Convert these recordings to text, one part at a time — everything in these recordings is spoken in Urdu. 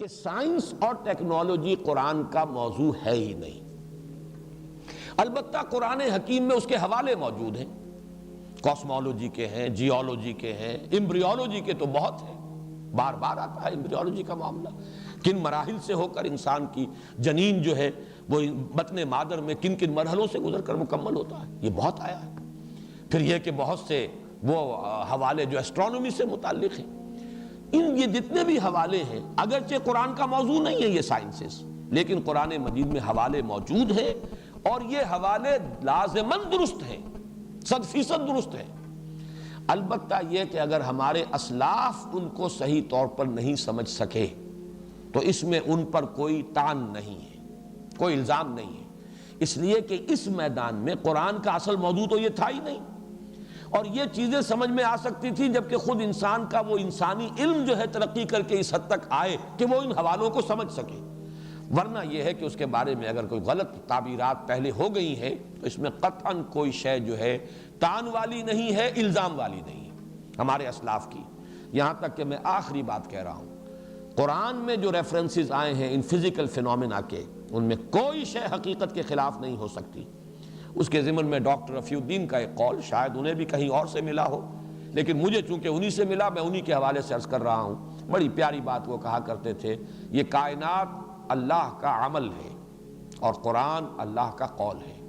کہ سائنس اور ٹیکنالوجی قرآن کا موضوع ہے ہی نہیں۔ البتہ قرآن حکیم میں اس کے حوالے موجود ہیں، کاسمولوجی کے ہیں، جیولوجی کے ہیں، امبریولوجی کے تو بہت ہیں، بار بار آتا ہے امبریولوجی کا معاملہ، کن مراحل سے ہو کر انسان کی جنین جو ہے وہ بطن مادر میں کن کن مرحلوں سے گزر کر مکمل ہوتا ہے، یہ بہت آیا ہے۔ پھر یہ کہ بہت سے وہ حوالے جو ایسٹرونومی سے متعلق ہیں، یہ جتنے بھی حوالے ہیں اگرچہ قرآن کا موضوع نہیں ہے یہ سائنسز، لیکن قرآن مجید میں حوالے موجود ہیں اور یہ حوالے لازماً درست ہیں، 100% درست ہیں۔ البتہ یہ کہ اگر ہمارے اسلاف ان کو صحیح طور پر نہیں سمجھ سکے تو اس میں ان پر کوئی تان نہیں ہے، کوئی الزام نہیں ہے، اس لیے کہ اس میدان میں قرآن کا اصل موضوع تو یہ تھا ہی نہیں، اور یہ چیزیں سمجھ میں آ سکتی تھی جبکہ خود انسان کا وہ انسانی علم جو ہے ترقی کر کے اس حد تک آئے کہ وہ ان حوالوں کو سمجھ سکے، ورنہ یہ ہے کہ اس کے بارے میں اگر کوئی غلط تعبیرات پہلے ہو گئی ہیں تو اس میں قطعاً کوئی شے جو ہے تان والی نہیں ہے، الزام والی نہیں ہے ہمارے اسلاف کی۔ یہاں تک کہ میں آخری بات کہہ رہا ہوں، قرآن میں جو ریفرنسز آئے ہیں ان فزیکل فینومینا کے، ان میں کوئی شے حقیقت کے خلاف نہیں ہو سکتی۔ اس کے ضمن میں ڈاکٹر رفیع الدین کا ایک قول، شاید انہیں بھی کہیں اور سے ملا ہو، لیکن مجھے چونکہ انہی سے ملا، میں انہی کے حوالے سے عرض کر رہا ہوں۔ بڑی پیاری بات وہ کہا کرتے تھے، یہ کائنات اللہ کا عمل ہے اور قرآن اللہ کا قول ہے،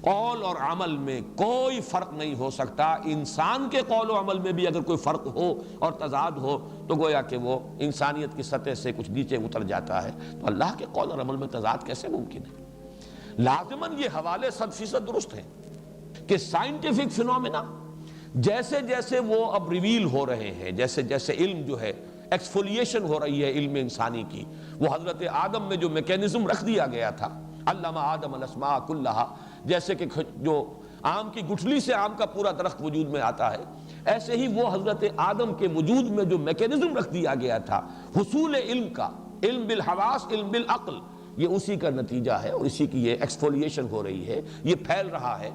قول اور عمل میں کوئی فرق نہیں ہو سکتا۔ انسان کے قول و عمل میں بھی اگر کوئی فرق ہو اور تضاد ہو تو گویا کہ وہ انسانیت کی سطح سے کچھ نیچے اتر جاتا ہے، تو اللہ کے قول اور عمل میں تضاد کیسے ممکن ہے؟ لازماً یہ حوالے 100% درست ہیں کہ سائنٹیفک فینومینا جیسے جیسے وہ اب ریویل ہو رہے ہیں، جیسے جیسے علم جو ہے ایکسفولیشن ہو رہی ہے علم انسانی کی، وہ حضرت آدم میں جو میکینزم رکھ دیا گیا تھا، علم آدم الاسماء کلہا، جیسے کہ جو آم کی گٹھلی سے آم کا پورا درخت وجود میں آتا ہے، ایسے ہی وہ حضرت آدم کے وجود میں جو میکینزم رکھ دیا گیا تھا حصول علم کا، علم بالحواس، علم بالعقل، یہ اسی کا نتیجہ ہے اور اسی کی یہ ایکسفولیشن ہو رہی ہے، یہ پھیل رہا ہے۔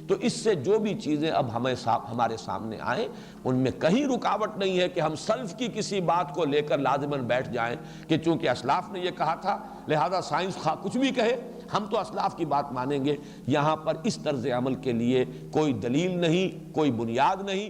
تو اس سے جو بھی چیزیں اب ہمارے سامنے آئیں ان میں کہیں رکاوٹ نہیں ہے کہ ہم سلف کی کسی بات کو لے کر لازماً بیٹھ جائیں کہ چونکہ اسلاف نے یہ کہا تھا لہذا سائنس خواہ کچھ بھی کہے ہم تو اسلاف کی بات مانیں گے۔ یہاں پر اس طرز عمل کے لیے کوئی دلیل نہیں، کوئی بنیاد نہیں۔